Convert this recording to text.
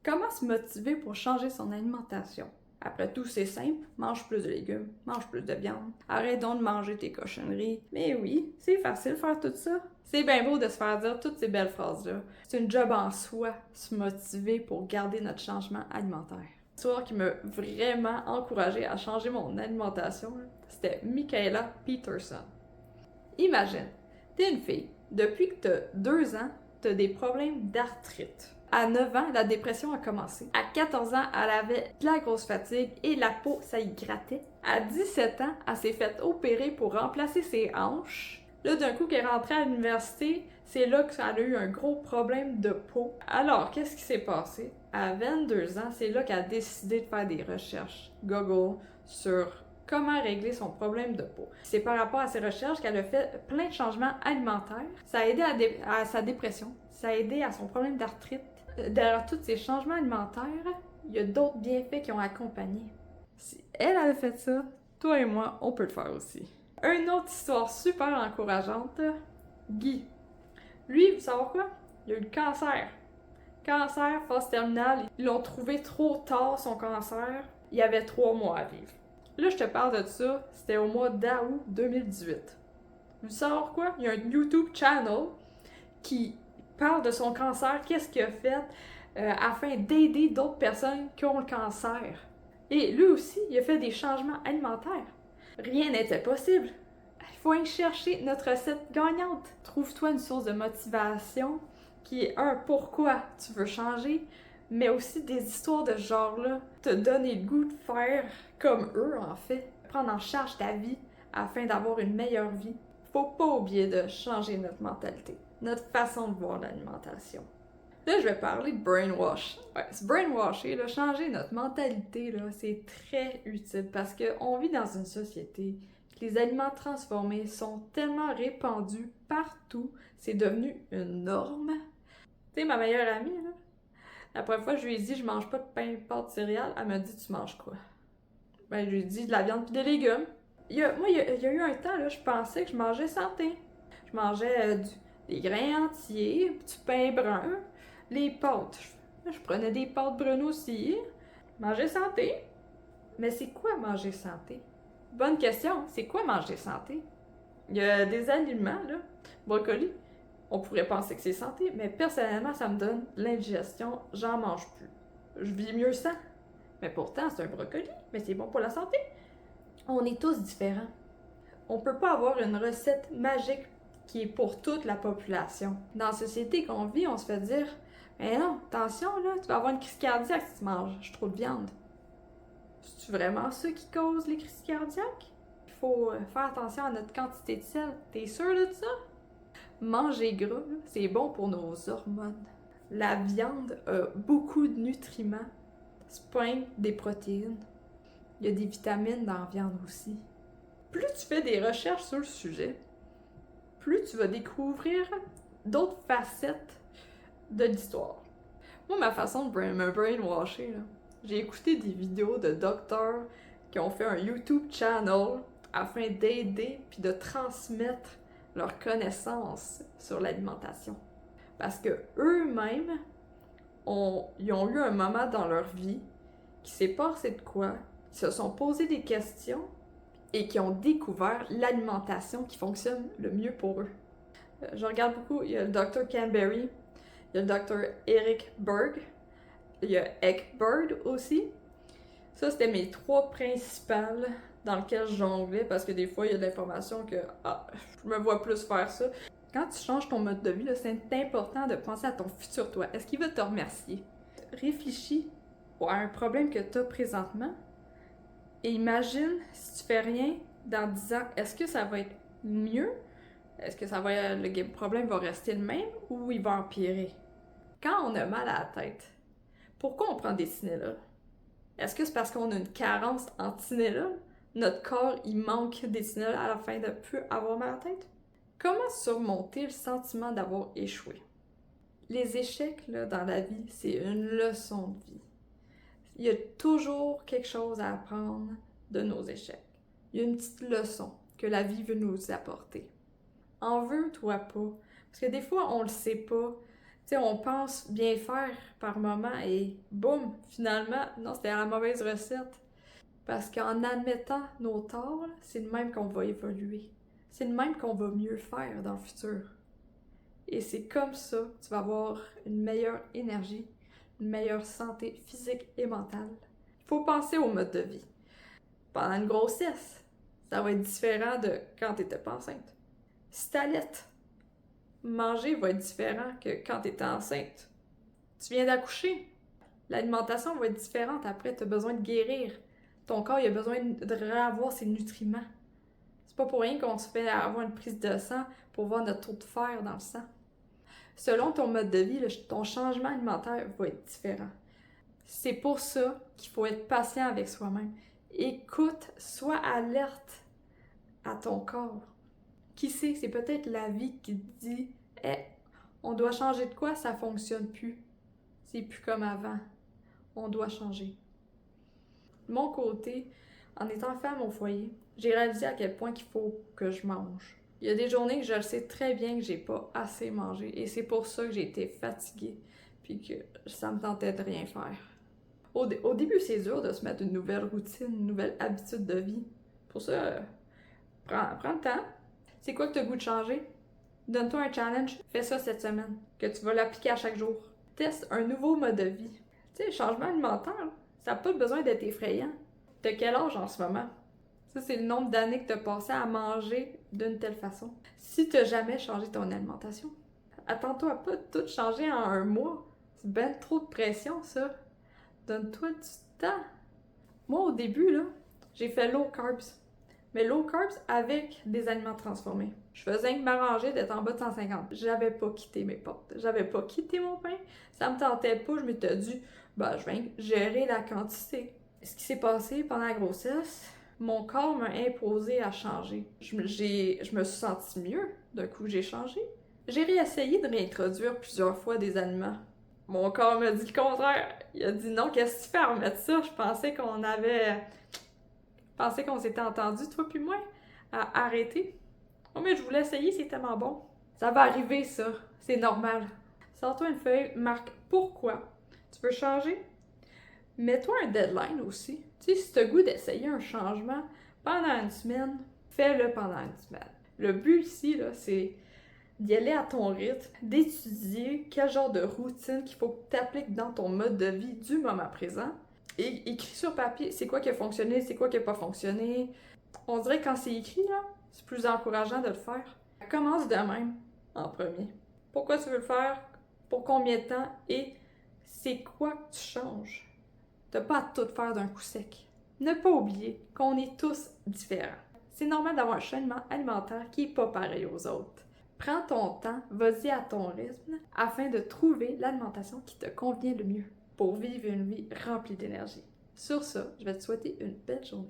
Comment se motiver pour changer son alimentation? Après tout, c'est simple, mange plus de légumes, mange plus de viande, arrête donc de manger tes cochonneries. Mais oui, c'est facile de faire tout ça. C'est bien beau de se faire dire toutes ces belles phrases-là. C'est une job en soi, se motiver pour garder notre changement alimentaire. L'histoire qui m'a vraiment encouragée à changer mon alimentation, c'était Michaela Peterson. Imagine, t'es une fille, depuis que t'as 2 ans, t'as des problèmes d'arthrite. À 9 ans, la dépression a commencé. À 14 ans, elle avait de la grosse fatigue et la peau, ça y grattait. À 17 ans, elle s'est fait opérer pour remplacer ses hanches. Là, d'un coup, qu'elle est rentrée à l'université, c'est là qu'elle a eu un gros problème de peau. Alors, qu'est-ce qui s'est passé? À 22 ans, c'est là qu'elle a décidé de faire des recherches Google sur comment régler son problème de peau. C'est par rapport à ses recherches qu'elle a fait plein de changements alimentaires. Ça a aidé à sa dépression, ça a aidé à son problème d'arthrite. Derrière tous ces changements alimentaires, il y a d'autres bienfaits qui ont accompagné. Si elle a fait ça, toi et moi, on peut le faire aussi. Une autre histoire super encourageante, Guy. Lui, vous savez quoi? Il a eu le cancer. Cancer, phase terminale. Ils l'ont trouvé trop tard, son cancer. Il avait 3 mois à vivre. Là, je te parle de ça, c'était au mois d'août 2018. Vous savez quoi? Il y a un YouTube channel qui parle de son cancer, qu'est-ce qu'il a fait afin d'aider d'autres personnes qui ont le cancer. Et lui aussi, il a fait des changements alimentaires. Rien n'était possible. Il faut aller chercher notre recette gagnante. Trouve-toi une source de motivation qui est un pourquoi tu veux changer, mais aussi des histoires de ce genre-là te donner le goût de faire comme eux en fait. Prendre en charge ta vie afin d'avoir une meilleure vie. Faut pas oublier de changer notre mentalité, notre façon de voir l'alimentation. Là, je vais parler de brainwash. Ouais, se brainwasher, là, changer notre mentalité, là, c'est très utile parce qu'on vit dans une société que les aliments transformés sont tellement répandus partout, c'est devenu une norme. Tu sais, ma meilleure amie, là, la première fois que je lui ai dit je mange pas de pain, pâtes, céréales, elle m'a dit tu manges quoi? Ben, je lui ai dit de la viande pis des légumes. Il y a eu un temps, là, je pensais que je mangeais santé. Je mangeais des grains entiers, du pain brun, les pâtes. Je prenais des pâtes brunes aussi. Manger santé. Mais c'est quoi manger santé? Bonne question, c'est quoi manger santé? Il y a des aliments, là, brocoli, on pourrait penser que c'est santé, mais personnellement, ça me donne l'indigestion, j'en mange plus. Je vis mieux sans. Mais pourtant, c'est un brocoli, mais c'est bon pour la santé. On est tous différents. On peut pas avoir une recette magique qui est pour toute la population. Dans la société qu'on vit, on se fait dire mais non, attention là, tu vas avoir une crise cardiaque si tu manges trop de viande. C'est-tu vraiment ça qui cause les crises cardiaques? Il faut faire attention à notre quantité de sel. T'es sûr de ça? Manger gras, c'est bon pour nos hormones. La viande a beaucoup de nutriments. C'est plein des protéines. Il y a des vitamines dans la viande aussi. Plus tu fais des recherches sur le sujet, plus tu vas découvrir d'autres facettes de l'histoire. Moi, ma façon de me brainwasher, là, j'ai écouté des vidéos de docteurs qui ont fait un YouTube channel afin d'aider puis de transmettre leurs connaissances sur l'alimentation. Parce que eux-mêmes, ils ont eu un moment dans leur vie qui s'est passé de quoi, ils se sont posé des questions et qui ont découvert l'alimentation qui fonctionne le mieux pour eux. Je regarde beaucoup, il y a le Dr. Canberry, il y a le Dr. Eric Berg, il y a Eckberg aussi. Ça, c'était mes 3 principales dans lesquelles je jonglais parce que des fois, il y a de l'information que je me vois plus faire ça. Quand tu changes ton mode de vie, c'est important de penser à ton futur toi. Est-ce qu'il va te remercier? Réfléchis à un problème que tu as présentement et imagine si tu fais rien dans 10 ans, est-ce que ça va être mieux? Est-ce que le problème va rester le même ou il va empirer? Quand on a mal à la tête, pourquoi on prend des Tylenol? Est-ce que c'est parce qu'on a une carence en Tylenol? Notre corps, il manque des Tylenol à la fin de plus avoir mal à la tête? Comment surmonter le sentiment d'avoir échoué? Les échecs là, dans la vie, c'est une leçon de vie. Il y a toujours quelque chose à apprendre de nos échecs. Il y a une petite leçon que la vie veut nous apporter. En veux-toi pas. Parce que des fois, on le sait pas. Tu sais, on pense bien faire par moment et boum, finalement, non, c'était la mauvaise recette. Parce qu'en admettant nos torts, c'est le même qu'on va évoluer. C'est le même qu'on va mieux faire dans le futur. Et c'est comme ça que tu vas avoir une meilleure énergie, une meilleure santé physique et mentale. Il faut penser au mode de vie. Pendant une grossesse, ça va être différent de quand tu n'étais pas enceinte. Si t'allaites, manger va être différent que quand tu étais enceinte. Tu viens d'accoucher, l'alimentation va être différente. Après, tu as besoin de guérir. Ton corps il a besoin de revoir ses nutriments. C'est pas pour rien qu'on se fait avoir une prise de sang pour voir notre taux de fer dans le sang. Selon ton mode de vie, ton changement alimentaire va être différent. C'est pour ça qu'il faut être patient avec soi-même. Écoute, sois alerte à ton corps. Qui sait, c'est peut-être la vie qui te dit « Hey, on doit changer de quoi, ça fonctionne plus. C'est plus comme avant. On doit changer. » De mon côté, en étant femme au foyer, j'ai réalisé à quel point qu'il faut que je mange. Il y a des journées que je le sais très bien que j'ai pas assez mangé et c'est pour ça que j'ai été fatiguée puis que ça me tentait de rien faire. Au début, c'est dur de se mettre une nouvelle routine, une nouvelle habitude de vie. Pour ça, prends le temps. C'est quoi que tu as le goût de changer? Donne-toi un challenge, fais ça cette semaine, que tu vas l'appliquer à chaque jour. Teste un nouveau mode de vie. Tu sais, le changement alimentaire, ça n'a pas besoin d'être effrayant. T'as quel âge en ce moment? Ça, c'est le nombre d'années que tu as passé à manger d'une telle façon. Si tu n'as jamais changé ton alimentation, attends-toi à pas tout changer en un mois. C'est ben trop de pression, ça. Donne-toi du temps. Moi, au début, là, j'ai fait low carbs. Mais low carbs avec des aliments transformés. Je faisais que m'arranger d'être en bas de 150. J'avais pas quitté mes portes. J'avais pas quitté mon pain. Ça me tentait pas. Je m'étais dit, je vais gérer la quantité. Ce qui s'est passé pendant la grossesse, mon corps m'a imposé à changer. Je me suis sentie mieux. D'un coup, j'ai changé. J'ai réessayé de réintroduire plusieurs fois des aliments. Mon corps m'a dit le contraire. Il a dit non, qu'est-ce que tu fais à remettre ça? Je pensais qu'on s'était entendu, toi puis moi, à arrêter. Oh, mais je voulais essayer, c'est tellement bon. Ça va arriver, ça. C'est normal. Sors-toi une feuille, marque pourquoi tu veux changer. Mets-toi un deadline aussi. Tu sais, si tu as le goût d'essayer un changement pendant une semaine, fais-le pendant une semaine. Le but ici, là, c'est d'y aller à ton rythme, d'étudier quel genre de routine qu'il faut que tu appliques dans ton mode de vie du moment présent. Et écris sur papier, c'est quoi qui a fonctionné, c'est quoi qui n'a pas fonctionné. On dirait que quand c'est écrit, là, c'est plus encourageant de le faire. Commence de même, en premier. Pourquoi tu veux le faire, pour combien de temps, et c'est quoi que tu changes. T'as pas à tout faire d'un coup sec. Ne pas oublier qu'on est tous différents. C'est normal d'avoir un cheminement alimentaire qui n'est pas pareil aux autres. Prends ton temps, vas-y à ton rythme, afin de trouver l'alimentation qui te convient le mieux pour vivre une vie remplie d'énergie. Sur ça, je vais te souhaiter une belle journée.